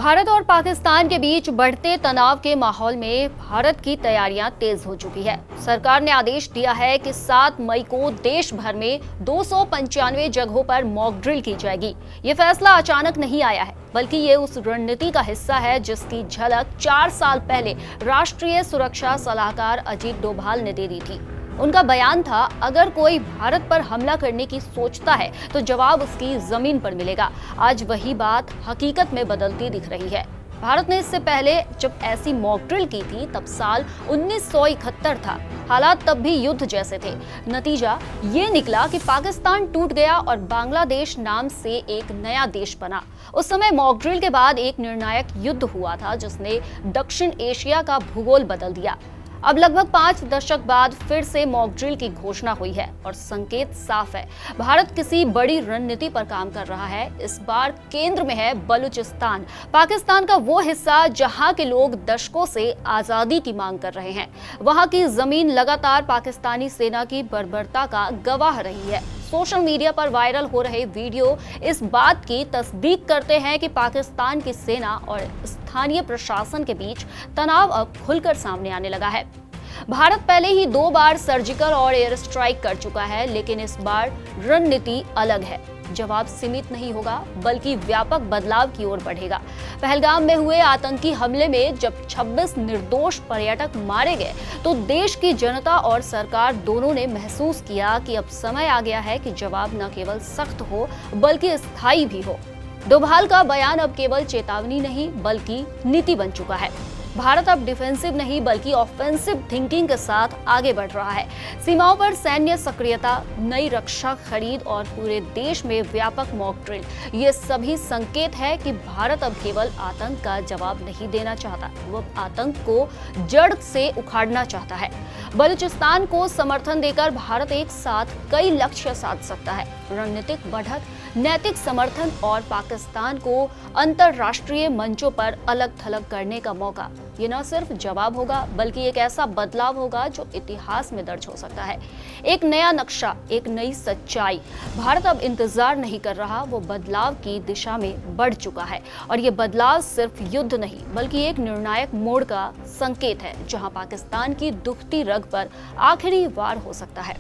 भारत और पाकिस्तान के बीच बढ़ते तनाव के माहौल में भारत की तैयारियां तेज हो चुकी है। सरकार ने आदेश दिया है कि 7 मई को देश भर में 295 जगहों पर मॉक ड्रिल की जाएगी। ये फैसला अचानक नहीं आया है, बल्कि ये उस रणनीति का हिस्सा है जिसकी झलक 4 साल पहले राष्ट्रीय सुरक्षा सलाहकार अजीत डोभाल ने दे दी थी। उनका बयान था, अगर कोई भारत पर हमला करने की सोचता है तो जवाब उसकी जमीन पर मिलेगा। आज वही बात हकीकत में बदलती दिख रही है। भारत ने इससे पहले जब ऐसी मॉक ड्रिल की थी तब साल 1971 था। हालात तब भी युद्ध जैसे थे। नतीजा ये निकला कि पाकिस्तान टूट गया और बांग्लादेश नाम से एक नया देश बना। उस समय मॉक ड्रिल के बाद एक निर्णायक युद्ध हुआ था जिसने दक्षिण एशिया का भूगोल बदल दिया। अब लगभग 5 दशक बाद फिर से मॉक ड्रिल की घोषणा हुई है और संकेत साफ है, भारत किसी बड़ी रणनीति पर काम कर रहा है। इस बार केंद्र में है बलूचिस्तान, पाकिस्तान का वो हिस्सा जहां के लोग दशकों से आजादी की मांग कर रहे हैं। वहां की जमीन लगातार पाकिस्तानी सेना की बर्बरता का गवाह रही है। सोशल मीडिया पर वायरल हो रहे वीडियो इस बात की तस्दीक करते हैं कि पाकिस्तान की सेना और स्थानीय प्रशासन के बीच तनाव अब खुलकर सामने आने लगा है। भारत पहले ही 2 बार सर्जिकल और एयर स्ट्राइक कर चुका है, लेकिन इस बार रणनीति अलग है। जवाब सीमित नहीं होगा बल्कि व्यापक बदलाव की ओर बढ़ेगा। पहलगाम में हुए आतंकी हमले में जब 26 निर्दोष पर्यटक मारे गए तो देश की जनता और सरकार दोनों ने महसूस किया कि अब समय आ गया है कि जवाब न केवल सख्त हो बल्कि स्थायी भी हो। डोभाल का बयान अब केवल चेतावनी नहीं बल्कि नीति बन चुका है। भारत अब डिफेंसिव नहीं बल्कि ऑफेंसिव थिंकिंग के साथ आगे बढ़ रहा है। सीमाओं पर सैन्य सक्रियता, नई रक्षा खरीद और पूरे देश में व्यापक मॉक ड्रिल, ये सभी संकेत है कि भारत अब केवल आतंक का जवाब नहीं देना चाहता, वो आतंक को जड़ से उखाड़ना चाहता है। बलूचिस्तान को समर्थन देकर भारत एक साथ कई लक्ष्य साध सकता है। रणनीतिक बढ़त, नैतिक समर्थन और पाकिस्तान को अंतरराष्ट्रीय मंचों पर अलग थलग करने का मौका। ये न सिर्फ जवाब होगा बल्कि एक ऐसा बदलाव होगा जो इतिहास में दर्ज हो सकता है। एक नया नक्शा, एक नई सच्चाई। भारत अब इंतजार नहीं कर रहा, वो बदलाव की दिशा में बढ़ चुका है। और ये बदलाव सिर्फ युद्ध नहीं बल्कि एक निर्णायक मोड़ का संकेत है, जहां पाकिस्तान की दुखती रग पर आखिरी वार हो सकता है।